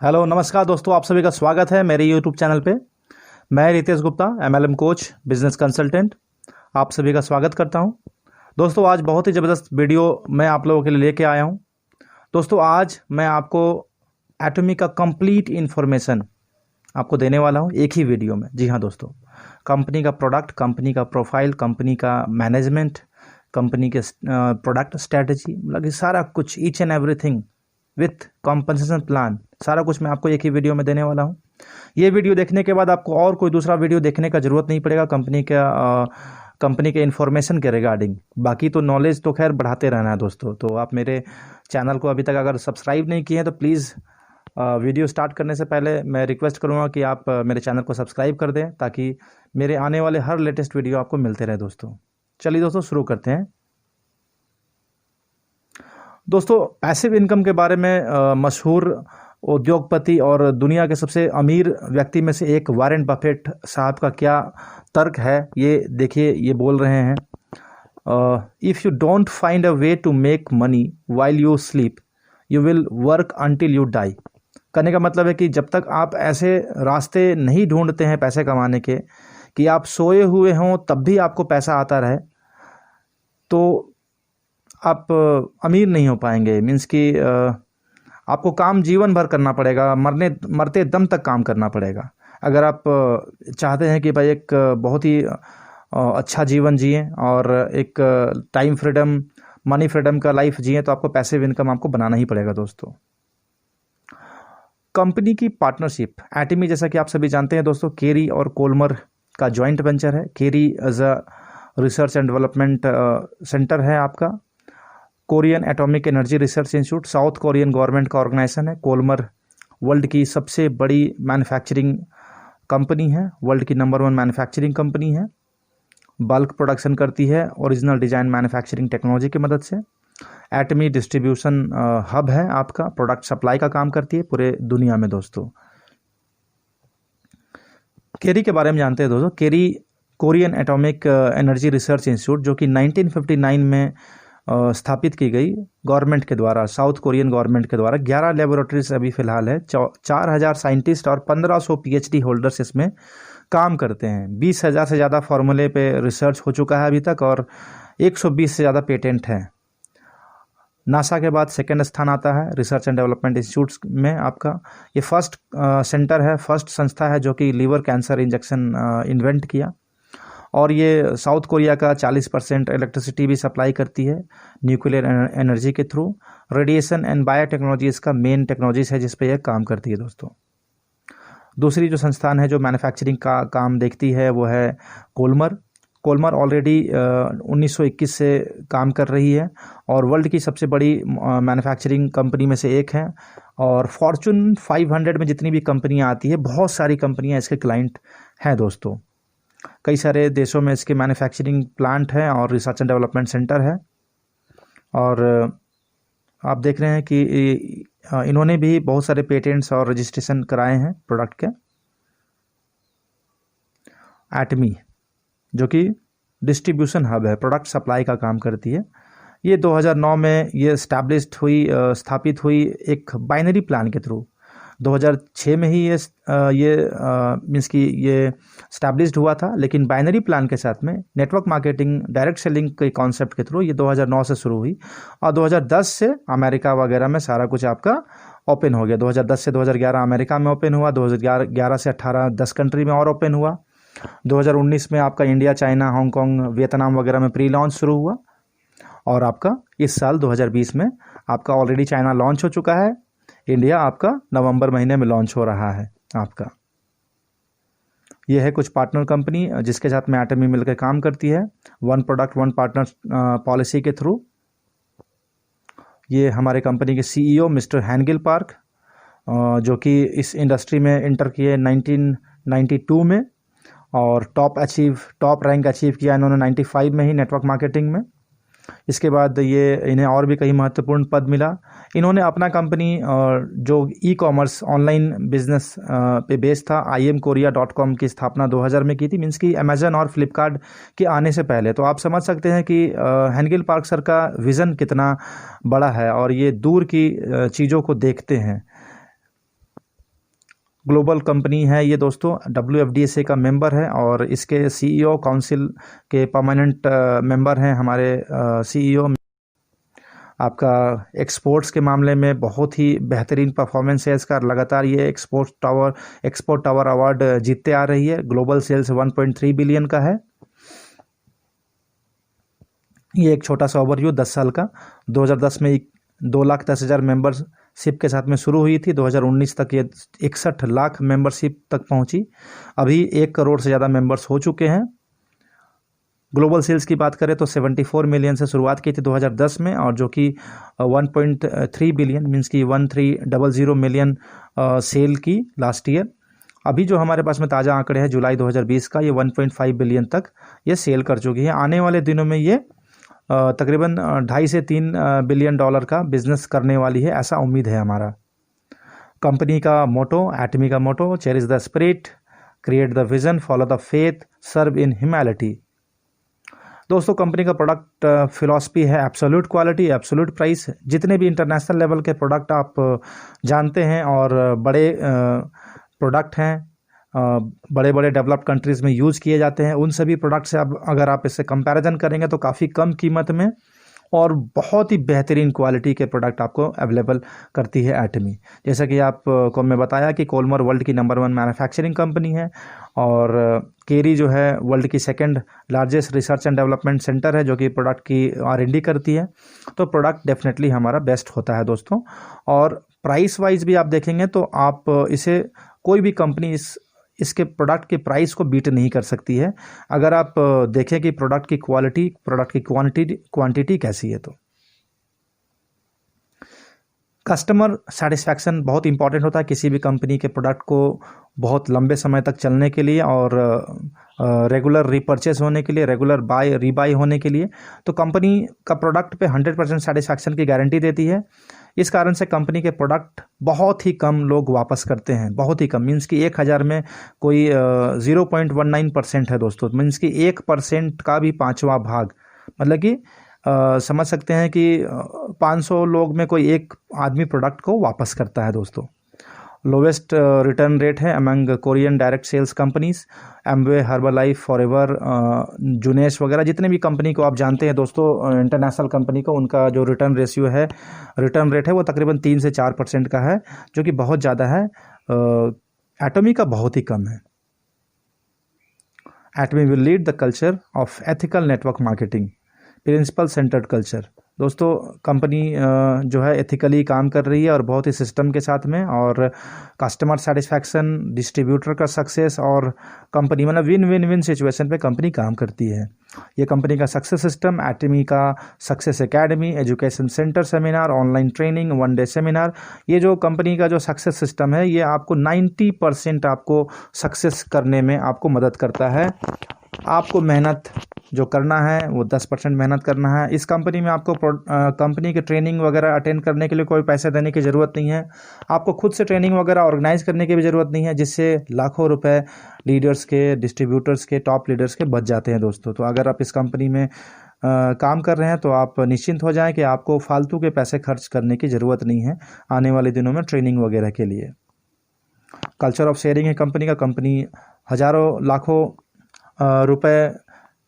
Hello नमस्कार दोस्तों, आप सभी का स्वागत है मेरे यूट्यूब चैनल पे। मैं Ritesh Gupta, MLM coach, business consultant, आप सभी का स्वागत करता हूं। दोस्तों आज बहुत ही ज़बरदस्त वीडियो मैं आप लोगों के लिए लेके आया हूं। दोस्तों आज मैं आपको एटॉमी का कंप्लीट इन्फॉर्मेशन आपको देने वाला हूं एक ही वीडियो में। जी हाँ दोस्तों, कंपनी का प्रोडक्ट, कंपनी का प्रोफाइल, कंपनी का मैनेजमेंट, कंपनी के प्रोडक्ट स्ट्रैटेजी, मतलब कि सारा कुछ, each and everything with compensation plan, सारा कुछ मैं आपको एक ही वीडियो में देने वाला हूँ। ये वीडियो देखने के बाद आपको और कोई दूसरा वीडियो देखने का ज़रूरत नहीं पड़ेगा कंपनी के इन्फॉर्मेशन के रिगार्डिंग। बाकी तो नॉलेज तो खैर बढ़ाते रहना है दोस्तों। तो आप मेरे चैनल को अभी तक अगर सब्सक्राइब नहीं किए हैं तो प्लीज़ वीडियो स्टार्ट करने से पहले मैं रिक्वेस्ट करूँगा कि आप मेरे चैनल को सब्सक्राइब कर दें ताकि मेरे आने वाले हर लेटेस्ट वीडियो आपको मिलते रहे दोस्तों। चलिए दोस्तों शुरू करते हैं। दोस्तों पैसिव इनकम के बारे में मशहूर उद्योगपति और दुनिया के सबसे अमीर व्यक्ति में से एक वॉरेन बफेट साहब का क्या तर्क है, ये देखिए। ये बोल रहे हैं, if you don't find a way to make money while you sleep you will work until you die. कहने का मतलब है कि जब तक आप ऐसे रास्ते नहीं ढूंढते हैं पैसे कमाने के कि आप सोए हुए हों तब भी आपको पैसा आता रहे, तो आप अमीर नहीं हो पाएंगे। मीन्स कि आपको काम जीवन भर करना पड़ेगा, मरते दम तक काम करना पड़ेगा। अगर आप चाहते हैं कि भाई एक बहुत ही अच्छा जीवन जिए और एक टाइम फ्रीडम, मनी फ्रीडम का लाइफ जिए, तो आपको पैसिव इनकम आपको बनाना ही पड़ेगा दोस्तों। कंपनी की पार्टनरशिप, एटमी जैसा कि आप सभी जानते हैं दोस्तों, केरी और कोलमर का जॉइंट वेंचर है। KERI as a research and development centre है आपका। Korean atomic energy research institute South Korean government का ऑर्गेनाइजेशन है। कोलमर वर्ल्ड की सबसे बड़ी मैन्युफैक्चरिंग कंपनी है, वर्ल्ड की नंबर 1 मैन्युफैक्चरिंग कंपनी है। बल्क प्रोडक्शन करती है ओरिजिनल डिजाइन मैन्युफैक्चरिंग टेक्नोलॉजी की मदद से। एटमी डिस्ट्रीब्यूशन हब है आपका, प्रोडक्ट सप्लाई का काम करती है पूरे दुनिया में दोस्तों। केरी के बारे में जानते हैं दोस्तों। KERI Korean atomic energy research institute, जो कि 1959 में स्थापित की गई गवर्नमेंट के द्वारा, साउथ कोरियन गवर्नमेंट के द्वारा। 11 लेबोरेटरीज अभी फिलहाल है, 4000 साइंटिस्ट और 1500 पीएचडी होल्डर्स इसमें काम करते हैं। 20,000 से ज़्यादा फार्मूले पे रिसर्च हो चुका है अभी तक और 120 से ज़्यादा पेटेंट हैं। नासा के बाद सेकेंड स्थान आता है रिसर्च एंड डेवलपमेंट इंस्टीट्यूट्स में आपका। ये फर्स्ट सेंटर है, फर्स्ट संस्था है जो कि लीवर कैंसर इंजेक्शन इन्वेंट किया। और ये साउथ कोरिया का 40% इलेक्ट्रिसिटी भी सप्लाई करती है न्यूक्लियर एनर्जी के थ्रू। रेडिएशन एंड बायोटेक्नोलॉजी इसका मेन टेक्नोलॉजीज है जिस पे यह काम करती है दोस्तों। दूसरी जो संस्थान है जो मैन्युफैक्चरिंग का काम देखती है वो है कोलमर। कोलमर ऑलरेडी 1921 से काम कर रही है और वर्ल्ड की सबसे बड़ी मैन्युफैक्चरिंग कंपनी में से एक है। और फॉर्चून 500 में जितनी भी कंपनियां आती है, बहुत सारी कंपनियां इसके क्लाइंट हैं दोस्तों। कई सारे देशों में इसके मैन्युफैक्चरिंग प्लांट है और रिसर्च एंड डेवलपमेंट सेंटर है। और आप देख रहे हैं कि इन्होंने भी बहुत सारे पेटेंट्स और रजिस्ट्रेशन कराए हैं प्रोडक्ट के। एटमी जो कि डिस्ट्रीब्यूशन हब है, प्रोडक्ट सप्लाई का काम करती है। ये 2009 में ये स्थापित हुई एक बाइनरी प्लान के थ्रू। 2006 में ही ये मीन्स कि ये स्टैब्लिश्ड हुआ था, लेकिन बाइनरी प्लान के साथ में नेटवर्क मार्केटिंग, डायरेक्ट सेलिंग के कॉन्सेप्ट के थ्रू ये 2009 से शुरू हुई और 2010 से अमेरिका वगैरह में सारा कुछ आपका ओपन हो गया। 2010 से 2011 अमेरिका में ओपन हुआ, 2011 से 18 10 कंट्री में और ओपन हुआ। 2019 में आपका इंडिया, चाइना, हांगकॉन्ग, वियतनाम वगैरह में प्री लॉन्च शुरू हुआ। और आपका इस साल 2020 में आपका ऑलरेडी चाइना लॉन्च हो चुका है, इंडिया आपका नवंबर महीने में लॉन्च हो रहा है आपका। यह है कुछ पार्टनर कंपनी जिसके साथ में एटमी मिलकर काम करती है, one product one partner policy के थ्रू। ये हमारे कंपनी के सीईओ मिस्टर हैनगिल पार्क, जो कि इस इंडस्ट्री में इंटर किए 1992 में और टॉप रैंक अचीव किया इन्होंने 95 में ही नेटवर्क मार्केटिंग में। इसके बाद ये इन्हें और भी कई महत्वपूर्ण पद मिला। इन्होंने अपना कंपनी जो ई कॉमर्स ऑनलाइन बिजनेस पे बेस्ड था, imkorea.com की स्थापना 2000 में की थी, मीन्स कि अमेजन और फ्लिपकार्ट के आने से पहले। तो आप समझ सकते हैं कि हैनगिल पार्क सर का विज़न कितना बड़ा है और ये दूर की चीज़ों को देखते हैं। ग्लोबल कंपनी है ये दोस्तों, WFDSA का मेंबर है और इसके CEO काउंसिल के परमानेंट मेंबर हैं हमारे CEO। आपका एक्सपोर्ट्स के मामले में बहुत ही बेहतरीन परफॉर्मेंस है इसका, लगातार ये एक्सपोर्ट टावर अवार्ड जीतते आ रही है। ग्लोबल सेल्स 1.3 बिलियन का है। ये एक छोटा सा ओवरव्यू 10 साल का। 2010 में 2,10,000 मेंबरशिप के साथ में शुरू हुई थी। 2019 तक ये 61 लाख मेंबरशिप तक पहुंची। अभी 1 करोड़ से ज़्यादा मेंबर्स हो चुके हैं। ग्लोबल सेल्स की बात करें तो 74 मिलियन से शुरुआत की थी 2010 में, और जो कि 1.3 बिलियन मीन्स की 1300 मिलियन सेल की लास्ट ईयर। अभी जो हमारे पास में ताज़ा आंकड़े हैं जुलाई 2020 का, ये 1.5 बिलियन तक ये सेल कर चुकी है। आने वाले दिनों में ये तकरीबन 2.5 से 3 बिलियन डॉलर का बिजनेस करने वाली है, ऐसा उम्मीद है हमारा। कंपनी का मोटो, एटमी का motto, cherish the spirit, create the vision, follow the faith, serve in humanity. दोस्तों कंपनी का प्रोडक्ट फिलॉसफी है एब्सोल्यूट क्वालिटी, एब्सोल्यूट प्राइस। जितने भी इंटरनेशनल लेवल के प्रोडक्ट आप जानते हैं और बड़े प्रोडक्ट हैं, बड़े बड़े डेवलप्ड कंट्रीज़ में यूज़ किए जाते हैं, उन सभी प्रोडक्ट से अब अगर आप इससे कंपैरिजन करेंगे तो काफ़ी कम कीमत में और बहुत ही बेहतरीन क्वालिटी के प्रोडक्ट आपको अवेलेबल करती है एटमी। जैसा कि आपको मैं बताया कि कोलमर वर्ल्ड की नंबर 1 मैन्युफैक्चरिंग कंपनी है और केरी जो है वर्ल्ड की 2nd largest research and development centre है जो कि प्रोडक्ट की R&D करती है। तो प्रोडक्ट डेफिनेटली हमारा बेस्ट होता है दोस्तों। और प्राइस वाइज भी आप देखेंगे तो आप इसे कोई भी कंपनी इसके प्रोडक्ट के प्राइस को बीट नहीं कर सकती है, अगर आप देखें कि प्रोडक्ट की क्वालिटी, प्रोडक्ट की क्वांटिटी कैसी है। तो कस्टमर सेटिस्फैक्शन बहुत इंपॉर्टेंट होता है किसी भी कंपनी के प्रोडक्ट को बहुत लंबे समय तक चलने के लिए और रेगुलर रीपर्चेस होने के लिए, रेगुलर रीबाई होने के लिए। तो कंपनी का प्रोडक्ट पे 100% सेटिस्फैक्शन की गारंटी देती है। इस कारण से कंपनी के प्रोडक्ट बहुत ही कम लोग वापस करते हैं, बहुत ही कम, मीन्स कि 1000 में कोई 0.19% है दोस्तों, मीन्स कि 1% का भी 5वां भाग, मतलब कि समझ सकते हैं कि 500 लोग में कोई एक आदमी प्रोडक्ट को वापस करता है दोस्तों। लोवेस्ट रिटर्न रेट है among Korean direct sales companies, Amway, Herbalife, Forever, Jeunesse वगैरह जितने भी कंपनी को आप जानते हैं दोस्तों, इंटरनेशनल कंपनी को, उनका जो रिटर्न रेट है वो तकरीबन 3 से 4% का है, जो कि बहुत ज़्यादा है। एटमी का बहुत ही कम है। Atomy will lead the culture of ethical network marketing, principle centred culture. दोस्तों कंपनी जो है एथिकली काम कर रही है और बहुत ही सिस्टम के साथ में, और कस्टमर सेटिस्फैक्शन, डिस्ट्रीब्यूटर का सक्सेस और कंपनी मतलब विन विन विन सिचुएशन पे कंपनी काम करती है। ये कंपनी का सक्सेस सिस्टम, एटमी का success academy, education centre, seminar, online training, 1 day seminar, ये जो कंपनी का जो सक्सेस सिस्टम है ये आपको 90% आपको सक्सेस करने में आपको मदद करता है। आपको मेहनत जो करना है वो 10% मेहनत करना है। इस कंपनी में आपको कंपनी के ट्रेनिंग वगैरह अटेंड करने के लिए कोई पैसे देने की ज़रूरत नहीं है। आपको खुद से ट्रेनिंग वगैरह ऑर्गेनाइज करने की भी ज़रूरत नहीं है, जिससे लाखों रुपए लीडर्स के, डिस्ट्रीब्यूटर्स के, टॉप लीडर्स के बच जाते हैं दोस्तों। तो अगर आप इस कंपनी में काम कर रहे हैं तो आप निश्चिंत हो जाएं कि आपको फालतू के पैसे खर्च करने की ज़रूरत नहीं है आने वाले दिनों में ट्रेनिंग वगैरह के लिए। कल्चर ऑफ शेयरिंग है कंपनी का। कंपनी हज़ारों लाखों रुपए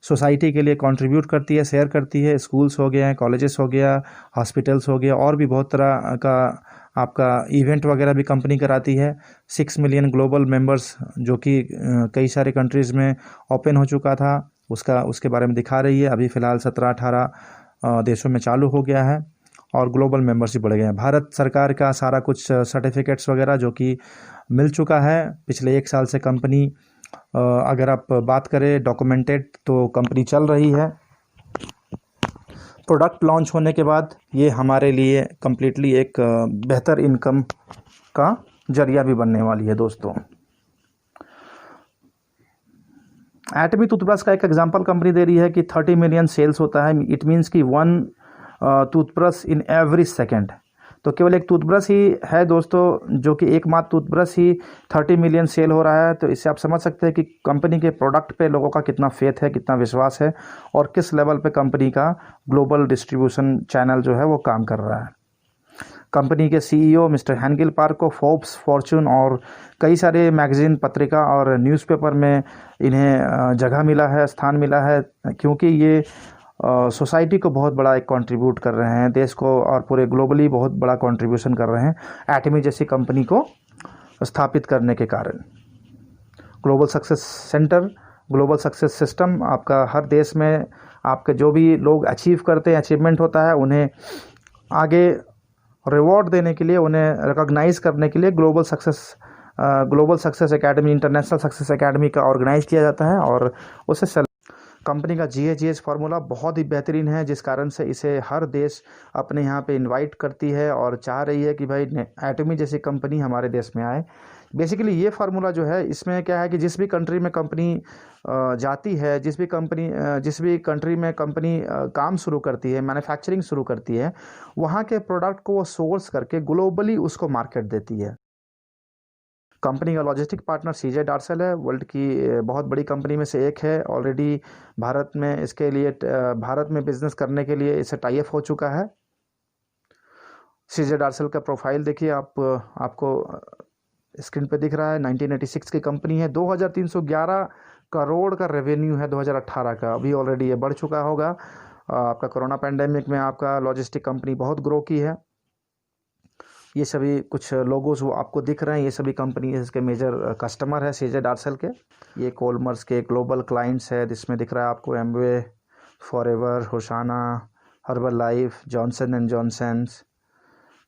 सोसाइटी के लिए कंट्रीब्यूट करती है, शेयर करती है। स्कूल्स हो गए हैं, कॉलेजेस हो गया, हॉस्पिटल्स हो गया, और भी बहुत तरह का आपका इवेंट वगैरह भी कंपनी कराती है। 6 मिलियन ग्लोबल मेंबर्स जो कि कई सारे कंट्रीज़ में ओपन हो चुका था, उसके बारे में दिखा रही है। अभी फ़िलहाल 17-18 देशों में चालू हो गया है और ग्लोबल मेंबरशिप बढ़ गए हैं। भारत सरकार का सारा कुछ सर्टिफिकेट्स वगैरह जो कि मिल चुका है पिछले 1 साल से। कंपनी अगर आप बात करें डॉक्यूमेंटेड तो कंपनी चल रही है। प्रोडक्ट लॉन्च होने के बाद ये हमारे लिए कम्प्लीटली एक बेहतर इनकम का जरिया भी बनने वाली है दोस्तों। एटमी टूथब्रश का एक एग्जांपल कंपनी दे रही है कि 30 मिलियन सेल्स होता है। इट मीन्स कि 1 टूथब्रश इन एवरी सेकेंड। तो केवल एक टूथब्रश ही है दोस्तों, जो कि एकमात्र टूथब्रश ही 30 मिलियन सेल हो रहा है। तो इससे आप समझ सकते हैं कि कंपनी के प्रोडक्ट पे लोगों का कितना फेथ है, कितना विश्वास है, और किस लेवल पे कंपनी का ग्लोबल डिस्ट्रीब्यूशन चैनल जो है वो काम कर रहा है। कंपनी के सीईओ मिस्टर हैंगिल पार्क को फोर्ब्स, फॉर्च्यून और कई सारे मैगजीन, पत्रिका और न्यूज़पेपर में इन्हें जगह मिला है, स्थान मिला है, क्योंकि ये सोसाइटी को बहुत बड़ा एक कंट्रीब्यूट कर रहे हैं, देश को और पूरे ग्लोबली बहुत बड़ा कंट्रीब्यूशन कर रहे हैं एटमी जैसी कंपनी को स्थापित करने के कारण। Global success centre, global success system, आपका हर देश में आपके जो भी लोग अचीव करते हैं, अचीवमेंट होता है, उन्हें आगे रिवॉर्ड देने के लिए, उन्हें रिकॉग्नाइज करने के लिए global success academy, international success academy का ऑर्गेनाइज किया जाता है। और उससे कंपनी का GHGS फार्मूला बहुत ही बेहतरीन है, जिस कारण से इसे हर देश अपने यहाँ पे इनवाइट करती है और चाह रही है कि भाई एटमी जैसी कंपनी हमारे देश में आए। बेसिकली ये फार्मूला जो है, इसमें क्या है कि जिस भी कंट्री में कंपनी जाती है, जिस भी कंट्री में कंपनी काम शुरू करती है, मैन्युफैक्चरिंग शुरू करती है, वहाँ के प्रोडक्ट को वो सोर्स करके ग्लोबली उसको मार्केट देती है। कंपनी का लॉजिस्टिक पार्टनर CJ डार्सल है, वर्ल्ड की बहुत बड़ी कंपनी में से एक है। ऑलरेडी भारत में बिजनेस करने के लिए इसे टाई अप हो चुका है। CJ डार्सल का प्रोफाइल देखिए आपको स्क्रीन पे दिख रहा है। 1986 की कंपनी है, 2311 करोड़ का रेवेन्यू है 2018 का। अभी ऑलरेडी ये बढ़ चुका होगा। आपका कोरोना पैंडेमिक में आपका लॉजिस्टिक कंपनी बहुत ग्रो की है। ये सभी कुछ लोगोस वो आपको दिख रहे हैं, ये सभी कंपनी इसके मेजर कस्टमर है CJ डार्सल के। ये कोलमर्स के ग्लोबल क्लाइंट्स है, जिसमें दिख रहा है आपको एमवे, फॉरएवर, होशाना, Herbalife, Johnson and Johnson's,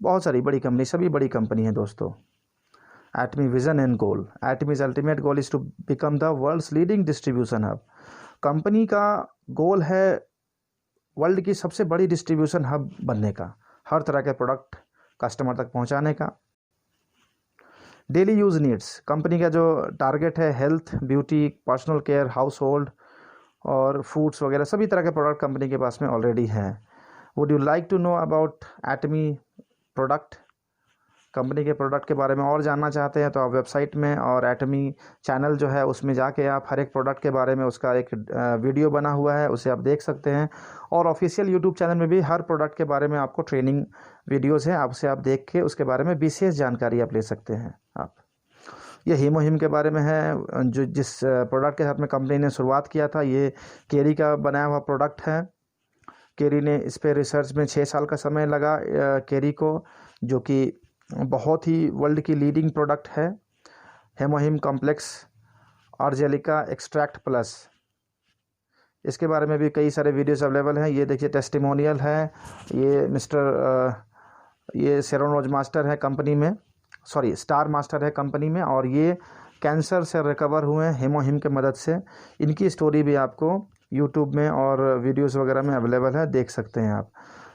बहुत सारी बड़ी कंपनी, सभी बड़ी कंपनी है दोस्तों। Atomy vision and goal, Atomy's ultimate goal is to become the world's leading distribution hub. Company का गोल है वर्ल्ड की सबसे बड़ी डिस्ट्रीब्यूशन हब बनने का, हर तरह के प्रोडक्ट कस्टमर तक पहुंचाने का। डेली यूज नीड्स, कंपनी का जो टारगेट है, health, beauty, personal care, house hold और फूड्स वगैरह सभी तरह के प्रोडक्ट कंपनी के पास में ऑलरेडी हैं। Would you like to know about Atomy product? Company के प्रोडक्ट के बारे में और जानना चाहते हैं तो आप वेबसाइट में और एटमी चैनल जो है उसमें जाके आप हर एक प्रोडक्ट के बारे में उसका एक वीडियो बना हुआ है, उसे आप देख सकते हैं। और ऑफिशियल यूट्यूब चैनल में भी हर प्रोडक्ट के बारे में आपको ट्रेनिंग वीडियोस हैं, आपसे आप देख के उसके बारे में विशेष जानकारी आप ले सकते हैं। आप ये हीमोहिम के बारे में है, जो जिस प्रोडक्ट के साथ में कंपनी ने शुरुआत किया था, ये केरी का बनाया हुआ प्रोडक्ट है। केरी ने इस पर रिसर्च में 6 साल का समय लगा केरी को, जो कि बहुत ही वर्ल्ड की लीडिंग प्रोडक्ट है। हेमोहिम कॉम्प्लेक्स अर्जेलिका एक्सट्रैक्ट प्लस, इसके बारे में भी कई सारे वीडियोस अवेलेबल हैं। ये देखिए टेस्टिमोनियल है, ये सेरोनोज मास्टर है कंपनी में, स्टार मास्टर है कंपनी में, और ये कैंसर से रिकवर हुए हैं हेमोहिम के मदद से। इनकी स्टोरी भी आपको यूट्यूब में और वीडियोस वगैरह में अवेलेबल है, देख सकते हैं आप।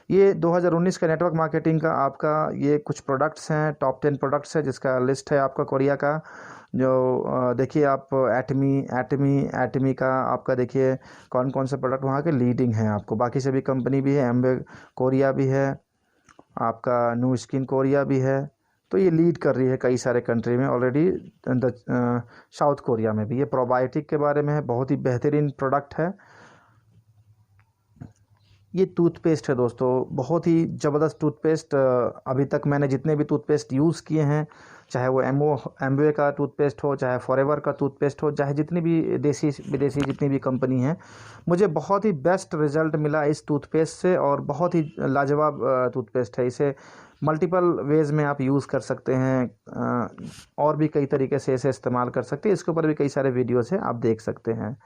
ये 2019 का नेटवर्क मार्केटिंग का आपका ये कुछ प्रोडक्ट्स हैं, टॉप 10 प्रोडक्ट्स है, जिसका लिस्ट है आपका कोरिया का। जो देखिए आप एटमी का आपका देखिए कौन कौन से प्रोडक्ट वहाँ के लीडिंग हैं आपको। बाकी सभी कंपनी भी है, एम्बे कोरिया भी है, आपका न्यू स्किन कोरिया भी है। तो ये लीड कर रही है कई सारे कंट्री में ऑलरेडी। साउथ कोरिया में भी ये प्रोबायोटिक के बारे में है, बहुत ही बेहतरीन प्रोडक्ट है। ये टूथपेस्ट है दोस्तों, बहुत ही ज़बरदस्त टूथपेस्ट। अभी तक मैंने जितने भी टूथपेस्ट यूज़ किए हैं, चाहे वो एम्वे का टूथपेस्ट हो, चाहे फॉरएवर का टूथपेस्ट हो, चाहे जितनी भी देसी विदेशी जितनी भी कंपनी हैं, मुझे बहुत ही बेस्ट रिज़ल्ट मिला इस टूथपेस्ट से। और बहुत ही लाजवाब टूथपेस्ट है। इसे मल्टीपल वेज़ में आप यूज़ कर सकते हैं, और भी कई तरीके से इसे इस्तेमाल कर सकते हैं। इसके ऊपर भी कई सारे वीडियोज़ हैं, आप देख सकते हैं।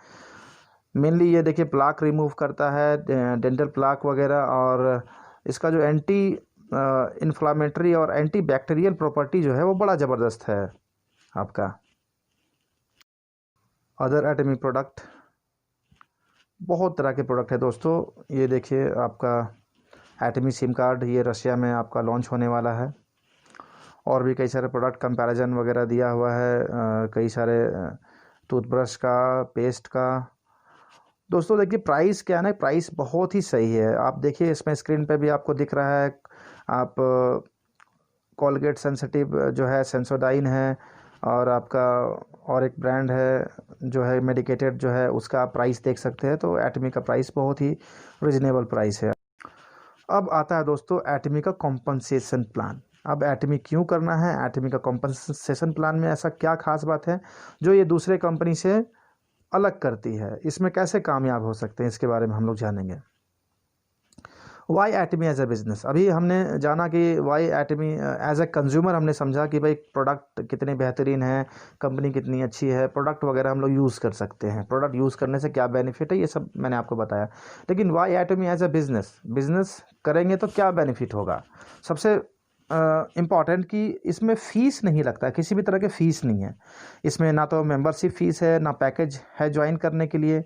मेनली ये देखिए प्लाक रिमूव करता है, डेंटल प्लाक वगैरह, और इसका जो एंटी इन्फ्लामेटरी और एंटी बैक्टीरियल प्रॉपर्टी जो है वो बड़ा ज़बरदस्त है आपका। अदर एटमी प्रोडक्ट, बहुत तरह के प्रोडक्ट है दोस्तों। ये देखिए आपका एटमी सिम कार्ड, ये रशिया में आपका लॉन्च होने वाला है। और भी कई सारे प्रोडक्ट कंपैरिजन वगैरह दिया हुआ है, कई सारे टूथब्रश का, पेस्ट का। दोस्तों देखिए प्राइस क्या है ना, प्राइस बहुत ही सही है। आप देखिए इसमें स्क्रीन पे भी आपको दिख रहा है, आप कोलगेट सेंसिटिव जो है सेंसोडाइन है, और आपका और एक ब्रांड है जो है मेडिकेटेड जो है, उसका आप प्राइस देख सकते हैं। तो एटमी का प्राइस बहुत ही रिजनेबल प्राइस है। अब आता है दोस्तों एटमी का कॉम्पनसेशन प्लान। अब एटमी क्यों करना है, एटमी का कॉम्पनसेशन प्लान में ऐसा क्या खास बात है जो ये दूसरे कंपनी से अलग करती है, इसमें कैसे कामयाब हो सकते हैं, इसके बारे में हम लोग जानेंगे। Y Atomy as a business, अभी हमने जाना कि Y Atomy as a consumer हमने समझा कि भाई प्रोडक्ट कितने बेहतरीन है, कंपनी कितनी अच्छी है, प्रोडक्ट वगैरह हम लोग यूज़ कर सकते हैं, प्रोडक्ट यूज़ करने से क्या बेनिफिट है, ये सब मैंने आपको बताया। लेकिन why Atomy as a business, business करेंगे तो क्या बेनिफिट होगा। सबसे इम्पॉर्टेंट कि इसमें फ़ीस नहीं लगता है, किसी भी तरह के फ़ीस नहीं है इसमें, ना तो मेंबरशिप फ़ीस है ना पैकेज है ज्वाइन करने के लिए।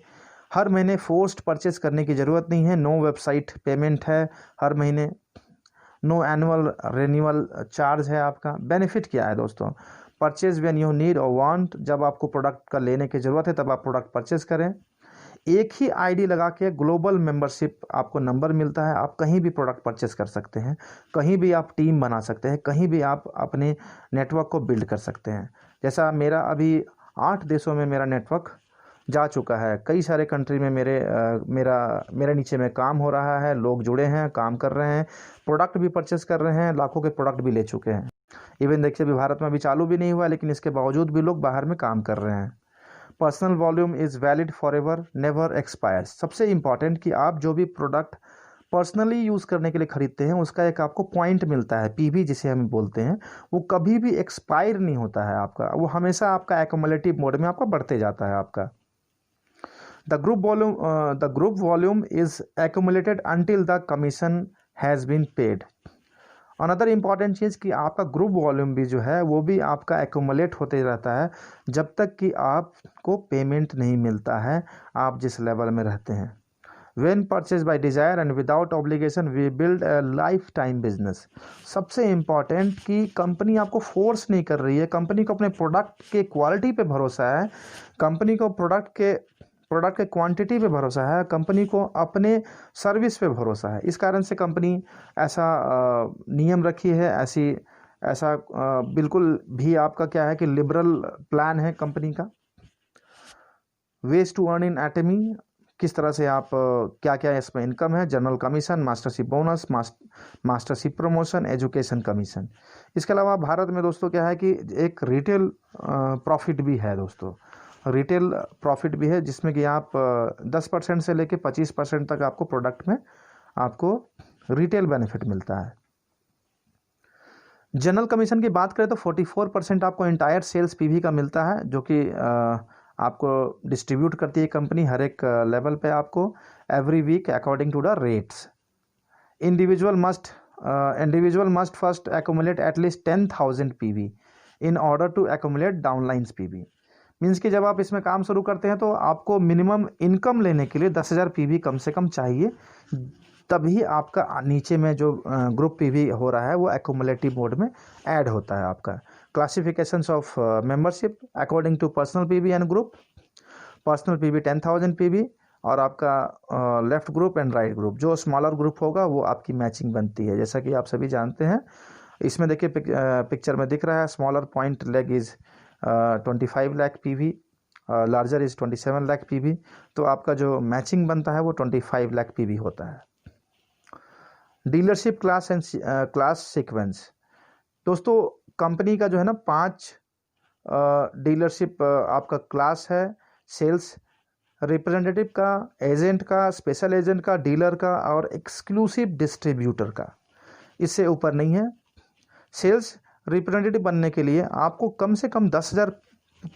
हर महीने फोर्स्ड परचेस करने की ज़रूरत नहीं है, नो वेबसाइट पेमेंट है हर महीने, नो एनुअल रिन्यूअल चार्ज है आपका। बेनिफिट क्या है दोस्तों, परचेज व्हेन यू नीड और वांट, जब आपको प्रोडक्ट का लेने की ज़रूरत है तब आप प्रोडक्ट परचेज करें। एक ही आईडी लगा के ग्लोबल मेंबरशिप आपको नंबर मिलता है, आप कहीं भी प्रोडक्ट परचेस कर सकते हैं, कहीं भी आप टीम बना सकते हैं, कहीं भी आप अपने नेटवर्क को बिल्ड कर सकते हैं। जैसा मेरा अभी 8 देशों में मेरा नेटवर्क जा चुका है, कई सारे कंट्री में मेरे नीचे में काम हो रहा है, लोग जुड़े हैं, काम कर रहे हैं, प्रोडक्ट भी परचेस कर रहे हैं, लाखों के प्रोडक्ट भी ले चुके हैं। इवन देखिए अभी भारत में अभी चालू भी नहीं हुआ, लेकिन इसके बावजूद भी लोग बाहर में काम कर रहे हैं। Personal volume is valid for ever, never expires. सबसे इंपॉर्टेंट कि आप जो भी प्रोडक्ट पर्सनली यूज़ करने के लिए ख़रीदते हैं उसका एक आपको पॉइंट मिलता है, पीवी जिसे हम बोलते हैं, वो कभी भी एक्सपायर नहीं होता है आपका, वो हमेशा आपका एक्युमुलेटिव मोड में आपका बढ़ते जाता है आपका। The group volume is accumulated until the commission has been paid. Another important चीज़ कि आपका ग्रुप वॉल्यूम भी जो है वो भी आपका एक्यूमुलेट होते रहता है जब तक कि आपको पेमेंट नहीं मिलता है, आप जिस लेवल में रहते हैं। When purchased by desire and without obligation, we build a lifetime business. सबसे इम्पॉर्टेंट कि कंपनी आपको फोर्स नहीं कर रही है, कंपनी को अपने प्रोडक्ट के क्वालिटी पे भरोसा है, कंपनी को प्रोडक्ट के क्वांटिटी पे भरोसा है, कंपनी को अपने सर्विस पे भरोसा है। इस कारण से कंपनी ऐसा नियम रखी है, ऐसा बिल्कुल भी आपका क्या है कि लिबरल प्लान है कंपनी का। वेज टू अर्न इन एटमी, किस तरह से आप क्या क्या इसमें इनकम है, general commission, mastership bonus, mastership promotion, education commission. इसके अलावा भारत में दोस्तों क्या है कि एक रिटेल प्रॉफिट भी है दोस्तों, रिटेल प्रॉफिट भी है जिसमें कि आप 10% से लेकर 25% तक आपको प्रोडक्ट में आपको रिटेल बेनिफिट मिलता है। जनरल कमीशन की बात करें तो 44% आपको इंटायर सेल्स पीवी का मिलता है, जो कि आपको डिस्ट्रीब्यूट करती है कंपनी हर एक लेवल पे आपको every week according to the rates. Individual must first accumulate at least 10,000 PV in order to accumulate downlines PV. Means कि जब आप इसमें काम शुरू करते हैं तो आपको मिनिमम इनकम लेने के लिए 10,000 पीवी कम से कम चाहिए, तभी आपका नीचे में जो ग्रुप पीवी हो रहा है वो एक्यूमुलेटिव मोड में ऐड होता है आपका। Classifications of membership according to personal PV and group. Personal PV 10,000 PV और आपका left group and right group, जो स्मॉलर ग्रुप होगा वो आपकी मैचिंग बनती है, जैसा कि आप सभी जानते हैं। इसमें देखिए पिक्चर में दिख रहा है, smaller point leg is 25 lakh PV, larger is 27 lakh PV, तो आपका जो मैचिंग बनता है वो 25 लाख पीवी होता है। डीलरशिप क्लास सीक्वेंस, दोस्तों कंपनी का जो है ना 5 डीलरशिप आपका क्लास है, सेल्स रिप्रेजेंटेटिव का, एजेंट का, स्पेशल एजेंट का, डीलर का और एक्सक्लूसिव डिस्ट्रीब्यूटर का, इससे ऊपर नहीं है। सेल्स रिप्रेजेंटेटिव बनने के लिए आपको कम से कम 10,000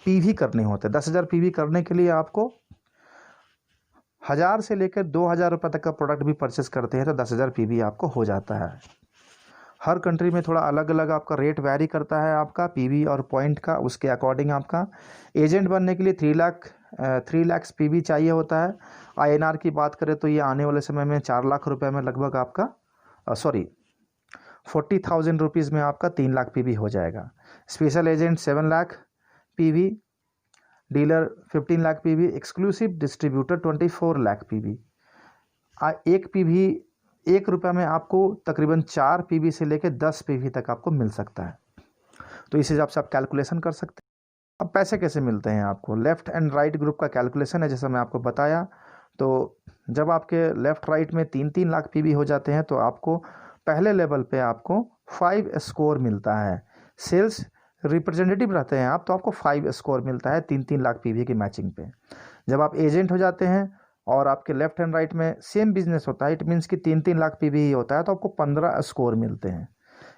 पीवी करने होते हैं। 10,000 पीवी करने के लिए आपको 1,000 से लेकर 2,000 रुपये तक का प्रोडक्ट भी परचेस करते हैं तो 10,000 पीवी आपको हो जाता है। हर कंट्री में थोड़ा अलग अलग आपका रेट वैरी करता है आपका पीवी और पॉइंट का, उसके अकॉर्डिंग आपका। एजेंट बनने के लिए 3 लाख पीवी चाहिए होता है। आईएनआर की बात करें तो ये आने वाले समय में 4 लाख रुपए में लगभग आपका 40,000 रुपीज़ में आपका 3 लाख पीवी हो जाएगा। Special agent 7 lakh PV, dealer 15 lakh PV, exclusive distributor 24 lakh PV. एक पीवी 1 रुपये में आपको तकरीबन 4 पीवी से लेकर 10 पीवी तक आपको मिल सकता है, तो इस हिसाब से आप कैलकुलेशन कर सकते हैं। अब पैसे कैसे मिलते हैं आपको, लेफ्ट एंड राइट ग्रुप का कैलकुलेशन है जैसा मैं आपको बताया। तो जब आपके लेफ़्ट राइट में 3-3 लाख पीवी हो जाते हैं तो आपको पहले लेवल पे आपको 5 स्कोर मिलता है। सेल्स रिप्रेजेंटेटिव रहते हैं आप, तो आपको 5 स्कोर मिलता है 3-3 लाख पीवी की मैचिंग पे। जब आप एजेंट हो जाते हैं और आपके लेफ्ट एंड राइट में सेम बिजनेस होता है, इट मीन्स कि 3-3 लाख पीवी ही होता है, तो आपको 15 स्कोर मिलते हैं।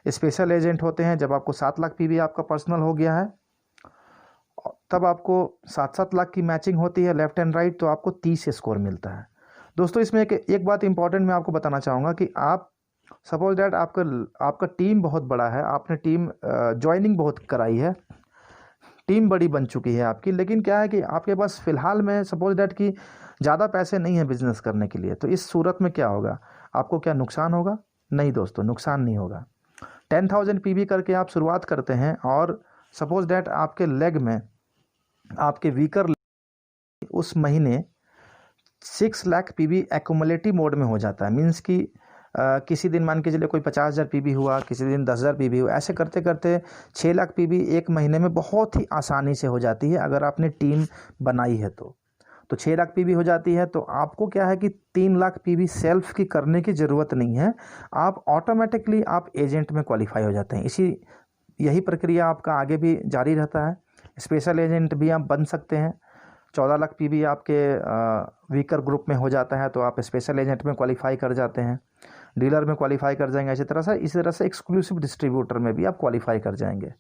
स्पेशल एजेंट होते हैं जब आपको 7 लाख पीवी आपका पर्सनल हो गया है, तब आपको 7-7 लाख की मैचिंग होती है लेफ्ट एंड राइट, तो आपको 30 स्कोर मिलता है। दोस्तों इसमें एक बात इंपॉर्टेंट मैं आपको बताना चाहूँगा कि आप सपोज डैट आपका टीम बहुत बड़ा है, आपने टीम ज्वाइनिंग बहुत कराई है, टीम बड़ी बन चुकी है आपकी, लेकिन क्या है कि आपके पास फ़िलहाल में सपोज डैट कि ज़्यादा पैसे नहीं है बिजनेस करने के लिए, तो इस सूरत में क्या होगा, आपको क्या नुकसान होगा? नहीं दोस्तों, नुकसान नहीं होगा। 10,000 पीवी करके आप शुरुआत करते हैं और सपोज डैट आपके लेग में आपके वीकर उस महीने 6 लाख पीवी एक्यूमुलेटिव मोड में हो जाता है। मीन्स कि किसी दिन मान के चलिए कोई 50,000 पीवी हुआ, किसी दिन 10,000 पीवी हुआ, ऐसे करते करते 6 लाख पीवी एक महीने में बहुत ही आसानी से हो जाती है अगर आपने टीम बनाई है तो 6 लाख पीवी हो जाती है। तो आपको क्या है कि 3 लाख पीवी सेल्फ की करने की ज़रूरत नहीं है, आप ऑटोमेटिकली आप एजेंट में क्वालिफाई हो जाते हैं। यही प्रक्रिया आपका आगे भी जारी रहता है। स्पेशल एजेंट भी आप बन सकते हैं। 14 लाख पीवी आपके वीकर ग्रुप में हो जाता है तो आप स्पेशल एजेंट में क्वालिफाई कर जाते हैं, डीलर में क्वालिफाई कर जाएंगे। इसी तरह से एक्सक्लूसिव डिस्ट्रीब्यूटर में भी आप क्वालिफाई कर जाएंगे।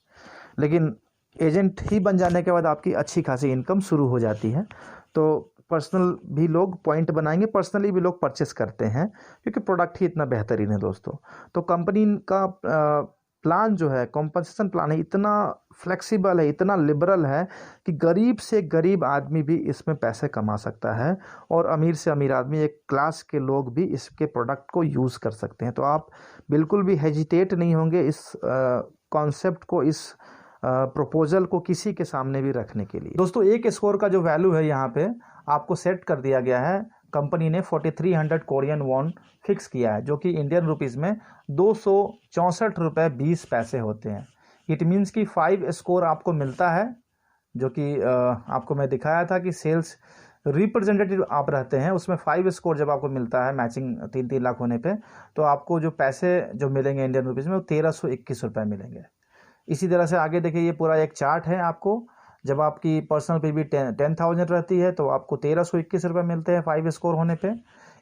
लेकिन एजेंट ही बन जाने के बाद आपकी अच्छी खासी इनकम शुरू हो जाती है। तो पर्सनल भी लोग पॉइंट बनाएंगे, पर्सनली भी लोग परचेस करते हैं क्योंकि प्रोडक्ट ही इतना बेहतरीन है दोस्तों। तो कंपनी का प्लान जो है, कॉम्पनसेशन प्लान है, इतना फ्लेक्सिबल है, इतना लिबरल है कि गरीब से गरीब आदमी भी इसमें पैसे कमा सकता है और अमीर से अमीर आदमी, एक क्लास के लोग भी इसके प्रोडक्ट को यूज़ कर सकते हैं। तो आप बिल्कुल भी हेजिटेट नहीं होंगे इस कॉन्सेप्ट को, इस प्रपोजल को किसी के सामने भी रखने के लिए। दोस्तों एक स्कोर का जो वैल्यू है यहाँ पे आपको सेट कर दिया गया है, कंपनी ने 4300 कोरियन वॉन फिक्स किया है, जो कि इंडियन रुपीज़ में 264 रुपये 20 पैसे होते हैं। इट मीन्स कि 5 स्कोर आपको मिलता है, जो कि आपको मैं दिखाया था कि सेल्स रिप्रेजेंटेटिव आप रहते हैं, उसमें 5 स्कोर जब आपको मिलता है मैचिंग 3-3 लाख होने पे, तो आपको जो पैसे जो मिलेंगे इंडियन रुपीज़ में वो 1321 रुपये मिलेंगे। इसी तरह से आगे देखिए, ये पूरा एक चार्ट है। आपको जब आपकी पर्सनल पीवी 10,000 रहती है तो आपको 1321 रुपये मिलते हैं 5 स्कोर होने पे।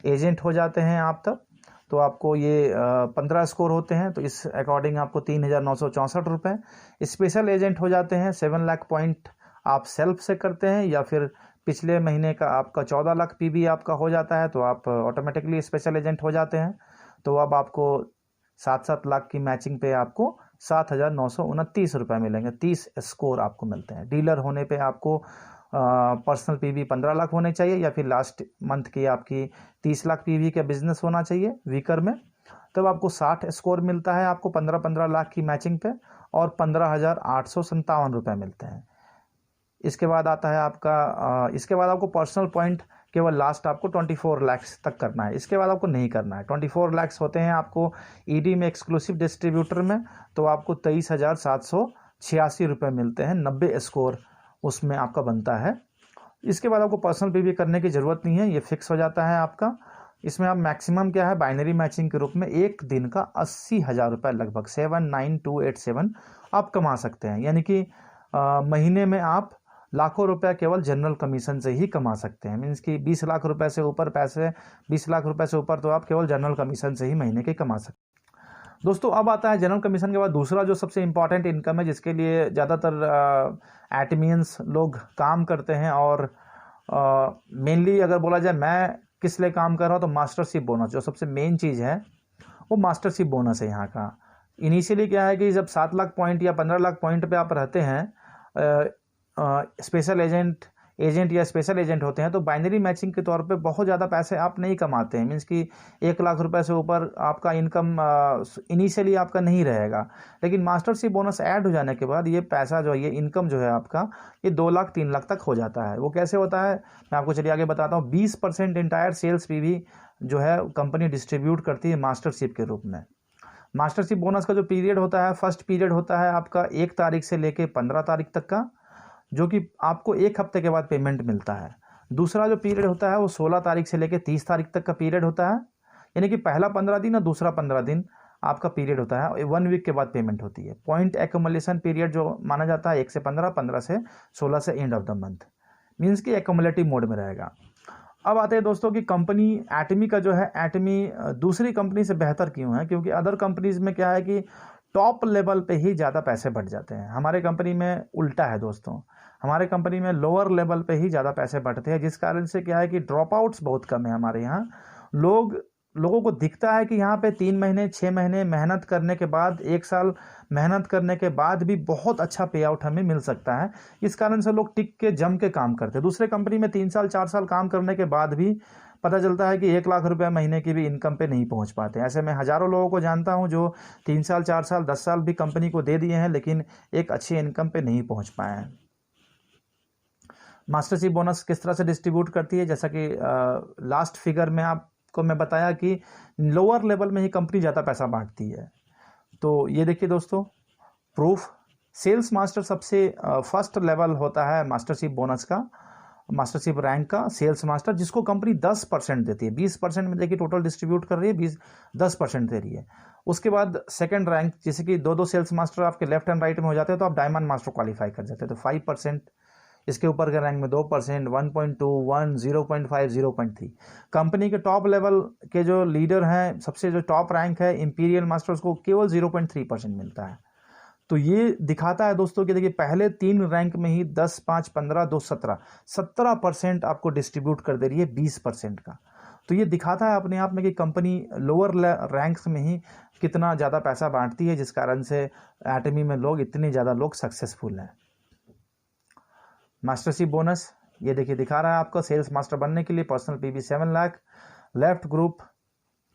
एजेंट हो जाते हैं आप तब तो आपको ये 15 स्कोर होते हैं, तो इस अकॉर्डिंग आपको 3,964 रुपये। स्पेशल एजेंट हो जाते हैं 7 लाख पॉइंट आप सेल्फ से करते हैं, या फिर पिछले महीने का आपका 14 लाख पीवी आपका हो जाता है तो आप ऑटोमेटिकली स्पेशल एजेंट हो जाते हैं। तो अब आपको 7-7 लाख की मैचिंग पे आपको 7,929 रुपये मिलेंगे, 30 स्कोर आपको मिलते हैं। डीलर होने पे आपको पर्सनल पीवी 15 लाख होने चाहिए, या फिर लास्ट मंथ की आपकी 30 लाख पीवी का बिजनेस होना चाहिए वीकर में, तब आपको 60 स्कोर मिलता है आपको 15-15 लाख की मैचिंग पे, और 15,857 रुपये मिलते हैं। इसके बाद आता है आपका इसके बाद आपको पर्सनल पॉइंट केवल लास्ट आपको 24 लाख तक करना है, इसके बाद आपको नहीं करना है। 24 लाख होते हैं आपको ईडी में, एक्सक्लूसिव डिस्ट्रीब्यूटर में, तो आपको 23,786 रुपये मिलते हैं, 90 स्कोर उसमें आपका बनता है। इसके बाद आपको पर्सनल पीवी करने की ज़रूरत नहीं है, ये फिक्स हो जाता है आपका। इसमें आप मैक्सिमम क्या है, बाइनरी मैचिंग के रूप में एक दिन का 80,000 रुपये लगभग 79287 आप कमा सकते हैं। यानी कि महीने में आप लाखों रुपया केवल जनरल कमीशन से ही कमा सकते हैं। मीन्स कि 20 लाख रुपए से ऊपर पैसे, 20 लाख रुपए से ऊपर तो आप केवल जनरल कमीशन से ही महीने के कमा सकते हैं। दोस्तों अब आता है जनरल कमीशन के बाद दूसरा जो सबसे इम्पॉर्टेंट इनकम है, जिसके लिए ज़्यादातर एडमिन्स लोग काम करते हैं, और मेनली अगर बोला जाए मैं किस लिए काम कर रहा हूँ, तो मास्टरशिप बोनस जो सबसे मेन चीज़ है वो मास्टरशिप बोनस है यहाँ का। इनिशियली क्या है कि जब 7 लाख पॉइंट या 15 लाख पॉइंट पे आप रहते हैं, स्पेशल एजेंट या स्पेशल एजेंट होते हैं, तो बाइनरी मैचिंग के तौर पे बहुत ज़्यादा पैसे आप नहीं कमाते हैं। मीन्स कि 1 लाख रुपए से ऊपर आपका इनकम इनिशियली आपका नहीं रहेगा, लेकिन मास्टरशिप बोनस ऐड हो जाने के बाद ये पैसा जो है, ये इनकम जो है आपका, ये 2 लाख 3 लाख तक हो जाता है। वो कैसे होता है मैं आपको चलिए आगे बताता हूँ। 20% इंटायर सेल्स पीवी जो है कंपनी डिस्ट्रीब्यूट करती है मास्टरशिप के रूप में। मास्टरशिप बोनस का जो पीरियड होता है, फर्स्ट पीरियड होता है आपका 1 तारीख से लेके 15 तारीख तक का, जो कि आपको 1 हफ्ते के बाद पेमेंट मिलता है। दूसरा जो पीरियड होता है वो 16 तारीख से लेकर 30 तारीख तक का पीरियड होता है, यानी कि पहला 15 दिन और दूसरा 15 दिन आपका पीरियड होता है। 1 वीक के बाद पेमेंट होती है। पॉइंट एक्यूमुलेशन पीरियड जो माना जाता है 1 से 15, 15 से 16 से end of the month, means कि एक्यूमुलेटिव मोड में रहेगा। अब आते हैं दोस्तों कि कंपनी एटमी का जो है, एटमी दूसरी कंपनी से बेहतर क्यों है? क्योंकि अदर कंपनीज में क्या है कि टॉप लेवल पे ही ज़्यादा पैसे बढ़ जाते हैं। हमारे कंपनी में उल्टा है दोस्तों, हमारे कंपनी में लोअर लेवल पे ही ज़्यादा पैसे बढ़ते हैं, जिस कारण से क्या है कि ड्रॉप आउट्स बहुत कम है हमारे यहाँ। लोगों को दिखता है कि यहाँ पे 3 महीने 6 महीने मेहनत करने के बाद, 1 साल मेहनत करने के बाद भी बहुत अच्छा पे आउट हमें मिल सकता है। इस कारण से लोग टिक के जम के काम करते हैं। दूसरे कंपनी में 3 साल 4 साल काम करने के बाद भी पता चलता है कि 1 लाख रुपए महीने की भी इनकम पे नहीं पहुंच पाते। ऐसे में हज़ारों लोगों को जानता हूं जो 3 साल 4 साल 10 साल भी कंपनी को दे दिए हैं, लेकिन एक अच्छी इनकम पे नहीं पहुंच पाए हैं। मास्टरशिप बोनस किस तरह से डिस्ट्रीब्यूट करती है? जैसा कि लास्ट फिगर में आपको मैं बताया कि लोअर लेवल में ही कंपनी ज़्यादा पैसा बांटती है। तो ये देखिए दोस्तों, प्रूफ। सेल्स मास्टर सबसे फर्स्ट लेवल होता है मास्टरशिप बोनस का, मास्टरशिप रैंक का, सेल्स मास्टर, जिसको कंपनी 10% देती है। 20% में देखिए टोटल डिस्ट्रीब्यूट कर रही है, 10% दे रही है। उसके बाद सेकंड रैंक, जैसे कि 2-2 सेल्स मास्टर आपके लेफ्ट एंड राइट में हो जाते हैं तो आप डायमंड मास्टर क्वालिफाई कर जाते हैं, तो 5%। इसके ऊपर के रैंक में 2%, 1.2, 1, 0.5, 0.3। कंपनी के टॉप लेवल के जो लीडर हैं, सबसे जो टॉप रैंक है इंपीरियल मास्टर, उसको केवल 0.3% मिलता है। तो ये दिखाता है दोस्तों कि देखिए पहले 3 रैंक में ही 10, 5, 15, 2, 17% आपको डिस्ट्रीब्यूट कर दे रही है 20% का। तो ये दिखाता है अपने आप में कि कंपनी लोअर रैंक्स में ही कितना ज़्यादा पैसा बांटती है, जिस कारण से एटमी में लोग इतने ज़्यादा लोग सक्सेसफुल हैं। मास्टरशिप बोनस ये देखिए दिखा रहा है आपको, सेल्स मास्टर बनने के लिए personal PV 7 lakh, left group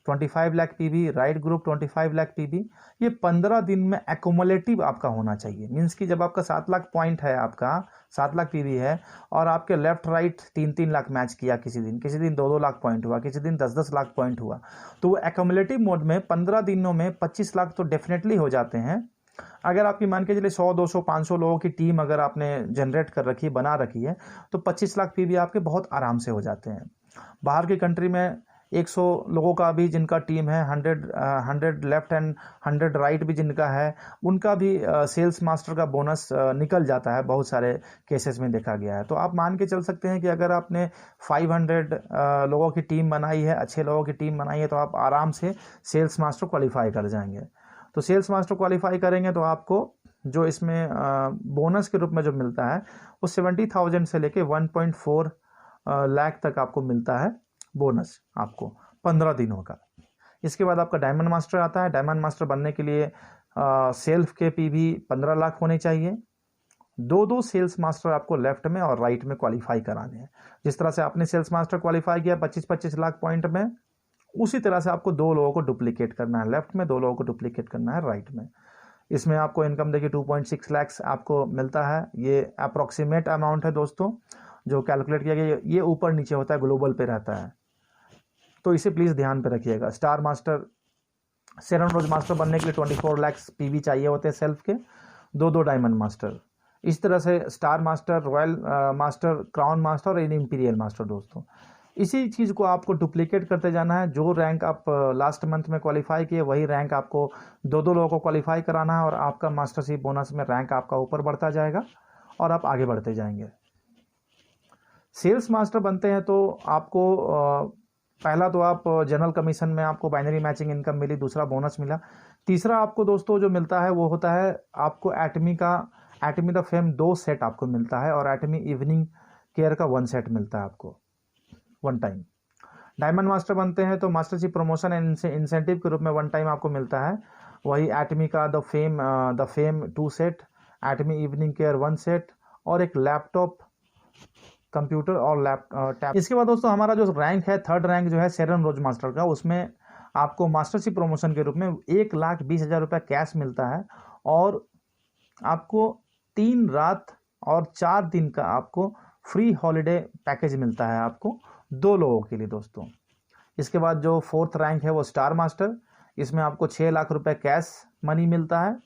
25 lakh PV, right group 25 lakh PV. ये 15 दिन में एक्यूमुलेटिव आपका होना चाहिए। मीन्स कि जब आपका 7 लाख पॉइंट है, आपका 7 लाख पीवी है, और आपके लेफ्ट राइट 3-3 लाख मैच किया, किसी दिन 2-2 लाख पॉइंट हुआ, किसी दिन 10-10 लाख पॉइंट हुआ, तो वो एक्यूमुलेटिव मोड में 15 दिनों में 25 लाख तो डेफिनेटली हो जाते हैं। अगर आपकी मान के चलिए 100, 200, 500 लोगों की टीम अगर आपने जनरेट कर रखी है, बना रखी है, तो 25 लाख पीवी आपके बहुत आराम से हो जाते हैं। बाहर की कंट्री में 100 लोगों का भी जिनका टीम है, 100 लेफ्ट एंड 100 राइट भी जिनका है, उनका भी सेल्स मास्टर का बोनस निकल जाता है। बहुत सारे केसेस में देखा गया है। तो आप मान के चल सकते हैं कि अगर आपने 500 लोगों की टीम बनाई है, अच्छे लोगों की टीम बनाई है, तो आप आराम से सेल्स मास्टर क्वालिफाई कर जाएंगे। तो सेल्स मास्टर क्वालिफाई करेंगे तो आपको जो इसमें बोनस के रूप में जो मिलता है वो 70,000 से लेके 1.4 लाख तक आपको मिलता है बोनस, आपको 15 दिनों का। इसके बाद आपका डायमंड मास्टर आता है। डायमंड मास्टर बनने के लिए सेल्फ के पीवी 15 लाख होने चाहिए। 2-2 सेल्स मास्टर आपको लेफ्ट में और राइट में क्वालिफाई कराने हैं। जिस तरह से आपने सेल्स मास्टर क्वालिफाई किया 25-25 लाख पॉइंट में, उसी तरह से आपको 2 लोगों को डुप्लीकेट करना है लेफ्ट में, 2 लोगों को डुप्लीकेट करना है राइट में। इसमें आपको इनकम देखिए 2.6 लाख आपको मिलता है। ये अप्रॉक्सीमेट अमाउंट है दोस्तों, जो कैलकुलेट किया गया, ये ऊपर नीचे होता है, ग्लोबल पे रहता है, तो इसे प्लीज़ ध्यान पे रखिएगा। स्टार मास्टर, सेरन रोज मास्टर बनने के लिए 24 लाख पीवी चाहिए होते हैं सेल्फ के, 2-2 डायमंड मास्टर। इस तरह से star master, royal master, crown master और इंपीरियल मास्टर दोस्तों, इसी चीज़ को आपको डुप्लीकेट करते जाना है। जो रैंक आप लास्ट मंथ में क्वालिफाई किए, वही रैंक आपको 2-2 लोगों को क्वालिफाई कराना है, और आपका मास्टरशिप बोनस में रैंक आपका ऊपर बढ़ता जाएगा और आप आगे बढ़ते जाएंगे। सेल्स मास्टर बनते हैं तो आपको पहला तो आप जनरल कमीशन में आपको बाइनरी मैचिंग इनकम मिली, दूसरा बोनस मिला, तीसरा आपको दोस्तों जो मिलता है वो होता है आपको एटमी द फेम 2 सेट आपको मिलता है, और एटमी इवनिंग केयर का 1 सेट मिलता है आपको 1 टाइम। डायमंड मास्टर बनते हैं तो मास्टरशिप प्रमोशन एंड इंसेंटिव के रूप में 1 टाइम आपको मिलता है, वही एटमी का the Fame 2 set, Atomy evening care 1 set, और एक लैपटॉप, कंप्यूटर और टैब। इसके बाद दोस्तों हमारा जो रैंक है, 3rd रैंक जो है सेरन रोज मास्टर का, उसमें आपको मास्टरशिप प्रमोशन के रूप में 1,20,000 रुपये कैश मिलता है, और आपको 3 रात और 4 दिन का आपको फ्री हॉलीडे पैकेज मिलता है आपको 2 लोगों के लिए दोस्तों। इसके बाद जो 4th रैंक है वो स्टार मास्टर, इसमें आपको 6 लाख रुपए कैश मनी मिलता है,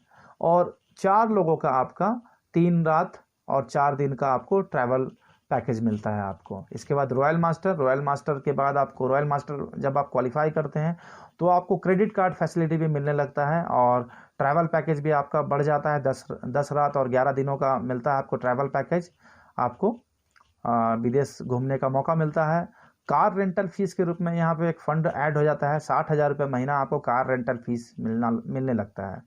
और 4 लोगों का आपका 3 रात और 4 दिन का आपको ट्रैवल पैकेज मिलता है आपको। इसके बाद रॉयल मास्टर के बाद आपको रॉयल मास्टर जब आप क्वालिफाई करते हैं तो आपको क्रेडिट कार्ड फैसिलिटी भी मिलने लगता है और ट्रैवल पैकेज भी आपका बढ़ जाता है। 10 रात और 11 दिनों का मिलता है आपको ट्रैवल पैकेज। आपको विदेश घूमने का मौका मिलता है। कार रेंटल फीस के रूप में यहाँ पे एक फंड ऐड हो जाता है। 60,000 रुपये महीना आपको कार रेंटल फीस मिलने लगता है।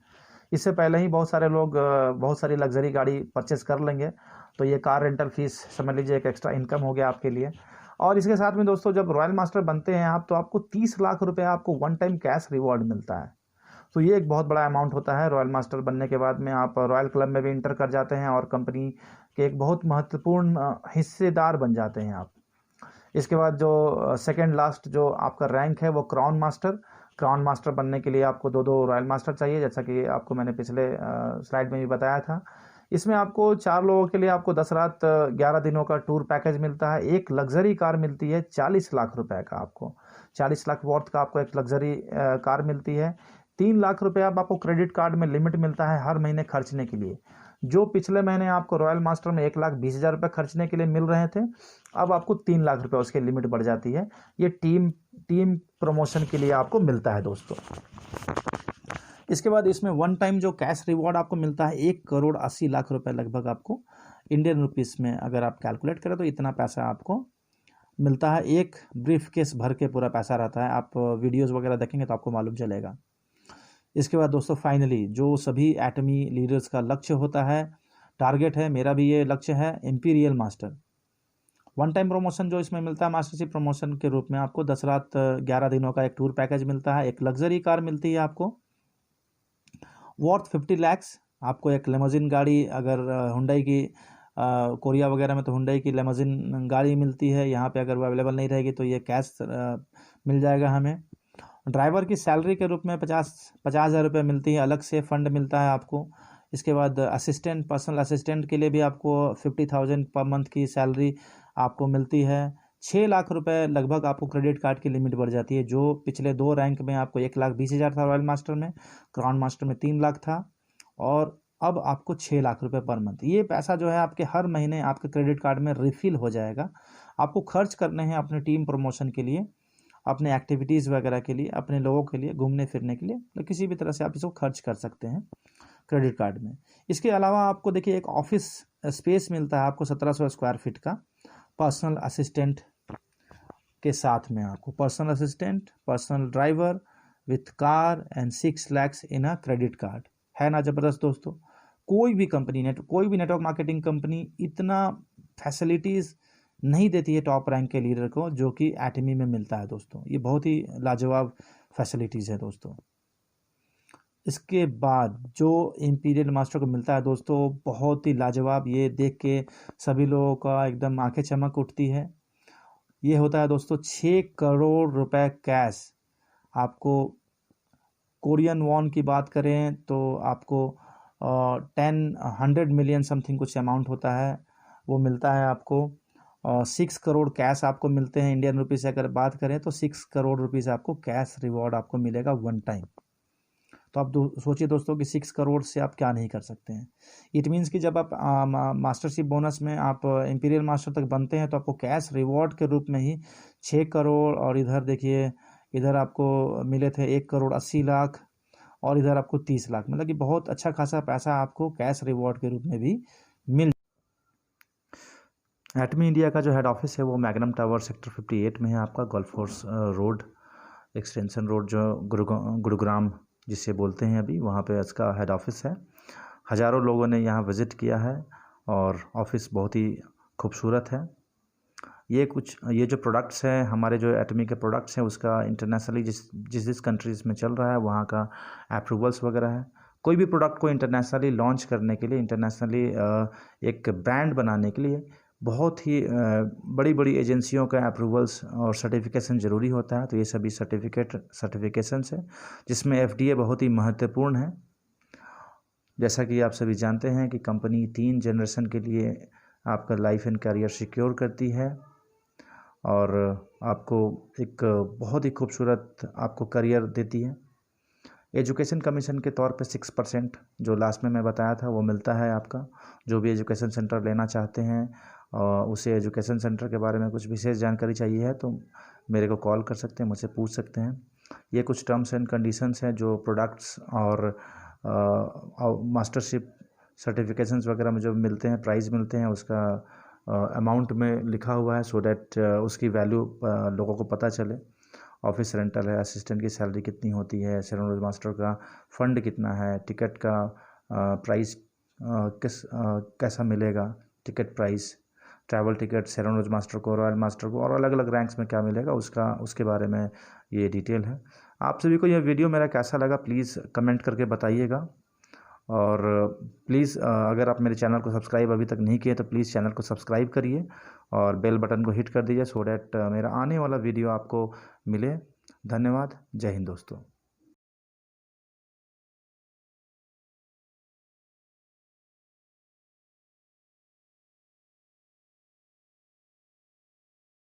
इससे पहले ही बहुत सारे लोग बहुत सारी लग्जरी गाड़ी परचेस कर लेंगे, तो ये कार रेंटल फीस समझ लीजिए एक एक्स्ट्रा इनकम हो गया आपके लिए। और इसके साथ में दोस्तों जब रॉयल मास्टर बनते हैं आप, तो आपको 30 लाख रुपए आपको वन टाइम कैश रिवॉर्ड मिलता है। तो ये एक बहुत बड़ा अमाउंट होता है। रॉयल मास्टर बनने के बाद में आप रॉयल क्लब में भी इंटर कर जाते हैं और कंपनी के एक बहुत महत्वपूर्ण हिस्सेदार बन जाते हैं आप। इसके बाद जो सेकेंड लास्ट जो आपका रैंक है वो क्राउन मास्टर बनने के लिए आपको 2 रॉयल मास्टर चाहिए, जैसा कि आपको मैंने पिछले स्लाइड में भी बताया था। इसमें आपको 4 लोगों के लिए आपको 10 रात 11 दिनों का टूर पैकेज मिलता है। एक लग्जरी कार मिलती है 40 लाख रुपए का, आपको 40 लाख वर्थ का आपको एक लग्जरी कार मिलती है। 3 लाख रुपए आपको क्रेडिट कार्ड में लिमिट मिलता है हर महीने खर्चने के लिए। जो पिछले महीने आपको रॉयल मास्टर में 1,20,000 रुपये खर्चने के लिए मिल रहे थे, अब आपको 3 लाख रुपये उसकी लिमिट बढ़ जाती है। ये टीम प्रमोशन के लिए आपको मिलता है दोस्तों। इसके बाद इसमें वन टाइम जो कैश रिवॉर्ड आपको मिलता है 1,80,00,000 रुपये लगभग आपको इंडियन रुपीस में अगर आप कैलकुलेट करें तो इतना पैसा आपको मिलता है। एक ब्रीफ केस भर के पूरा पैसा रहता है। आप वीडियोस वगैरह देखेंगे तो आपको मालूम चलेगा। इसके बाद दोस्तों फाइनली जो सभी एटमी लीडर्स का लक्ष्य होता है, टारगेट है, मेरा भी ये लक्ष्य है, imperial master one time promotion जो इसमें मिलता है मास्टरशिप प्रमोशन के रूप में आपको 10 रात 11 दिनों का एक टूर पैकेज मिलता है। एक लग्जरी कार मिलती है आपको वर्थ 50 लैक्स। आपको एक लेमोजिन गाड़ी, अगर हुंडई की कोरिया वगैरह में तो हुंडई की लेमोजिन गाड़ी मिलती है, यहाँ पे अगर वो अवेलेबल नहीं रहेगी तो ये कैश मिल जाएगा हमें। ड्राइवर की सैलरी के रूप में 50,000 रुपये मिलती है, अलग से फंड मिलता है आपको। इसके बाद पर्सनल असिस्टेंट के लिए भी आपको 50,000 पर मंथ की सैलरी आपको मिलती है। 6 लाख रुपए लगभग आपको क्रेडिट कार्ड की लिमिट बढ़ जाती है। जो पिछले 2 रैंक में आपको 1,20,000 था रॉयल मास्टर में, क्राउन मास्टर में 3 लाख था, और अब आपको 6 लाख रुपए पर मंथ। ये पैसा जो है आपके हर महीने आपके क्रेडिट कार्ड में रिफिल हो जाएगा। आपको खर्च करने हैं अपने टीम प्रमोशन के लिए, अपने एक्टिविटीज़ वगैरह के लिए, अपने लोगों के लिए, घूमने फिरने के लिए, तो किसी भी तरह से आप इसको खर्च कर सकते हैं क्रेडिट कार्ड में। इसके अलावा आपको देखिए एक ऑफिस स्पेस मिलता है आपको 1700 स्क्वायर फीट का, पर्सनल असिस्टेंट के साथ में। आपको personal assistant, personal driver with car and 6 lakhs in a credit card. है ना ज़बरदस्त दोस्तों। कोई भी नेटवर्क मार्केटिंग कंपनी इतना फैसिलिटीज़ नहीं देती है टॉप रैंक के लीडर को जो कि एटमी में मिलता है दोस्तों। ये बहुत ही लाजवाब फैसिलिटीज़ है दोस्तों। इसके बाद जो इंपीरियल मास्टर को मिलता है दोस्तों, बहुत ही लाजवाब, ये देख के सभी लोगों का एकदम आंखें चमक उठती है। ये होता है दोस्तों 6 करोड़ रुपए कैश। आपको कोरियन वॉन की बात करें तो आपको 100 मिलियन समथिंग कुछ अमाउंट होता है, वो मिलता है आपको। 6 करोड़ कैश आपको मिलते हैं इंडियन रुपीज़ से अगर बात करें तो 6 करोड़ रुपीज़ आपको कैश रिवॉर्ड आपको मिलेगा वन टाइम। तो आप सोचिए दोस्तों कि 6 करोड़ से आप क्या नहीं कर सकते हैं। इट मीन्स कि जब आप मास्टरशिप बोनस में आप इंपीरियल मास्टर तक बनते हैं तो आपको कैश रिवॉर्ड के रूप में ही 6 करोड़, और इधर देखिए इधर आपको मिले थे 1,80,00,000 और इधर आपको 30 लाख, मतलब कि बहुत अच्छा खासा पैसा आपको कैश रिवॉर्ड के रूप में भी मिल। एटमी इंडिया का जो हेड ऑफिस है वो मैग्नम टावर सेक्टर 58 में है आपका, golf course road extension road जो गुरुग्राम जिसे बोलते हैं अभी, वहाँ पे इसका हेड ऑफिस है। हज़ारों लोगों ने यहाँ विज़िट किया है और ऑफिस बहुत ही खूबसूरत है। ये जो प्रोडक्ट्स हैं, हमारे जो एटमी के प्रोडक्ट्स हैं, उसका इंटरनेशनली जिस कंट्रीज़ में चल रहा है वहाँ का अप्रूवल्स वगैरह है। कोई भी प्रोडक्ट को इंटरनेशनली लॉन्च करने के लिए, इंटरनेशनली एक ब्रांड बनाने के लिए बहुत ही बड़ी बड़ी एजेंसियों का अप्रूवल्स और सर्टिफिकेशन ज़रूरी होता है। तो ये सभी सर्टिफिकेशंस है जिसमें FDA बहुत ही महत्वपूर्ण है। जैसा कि आप सभी जानते हैं कि कंपनी 3 जनरेशन के लिए आपका लाइफ एंड करियर सिक्योर करती है और आपको एक बहुत ही खूबसूरत आपको करियर देती है। एजुकेशन कमीशन के तौर पे 6% जो लास्ट में मैं बताया था वो मिलता है आपका। जो भी एजुकेशन सेंटर लेना चाहते हैं उसे एजुकेशन सेंटर के बारे में कुछ विशेष जानकारी चाहिए है तो मेरे को कॉल कर सकते हैं, मुझसे पूछ सकते हैं। ये कुछ टर्म्स एंड कंडीशंस हैं जो प्रोडक्ट्स और मास्टरशिप सर्टिफिकेशंस वगैरह में जो मिलते हैं, प्राइस मिलते हैं, उसका अमाउंट में लिखा हुआ है सो दैट उसकी वैल्यू लोगों को पता चले। ऑफिस रेंटल है, असिस्टेंट की सैलरी कितनी होती है, सेरेमोनियल मास्टर का फ़ंड कितना है, टिकट का प्राइस कैसा मिलेगा, ticket price, travel ticket ceremonial master को, रॉयल मास्टर को, और अलग अलग रैंक्स में क्या मिलेगा उसके बारे में ये डिटेल है। आप सभी को यह वीडियो मेरा कैसा लगा प्लीज़ कमेंट करके बताइएगा। और प्लीज़ अगर आप मेरे चैनल को सब्सक्राइब अभी तक नहीं किए तो प्लीज़ चैनल को सब्सक्राइब करिए और बेल बटन को हिट कर दीजिए सो डैट मेरा आने वाला वीडियो आपको मिले। धन्यवाद। जय हिंद दोस्तों।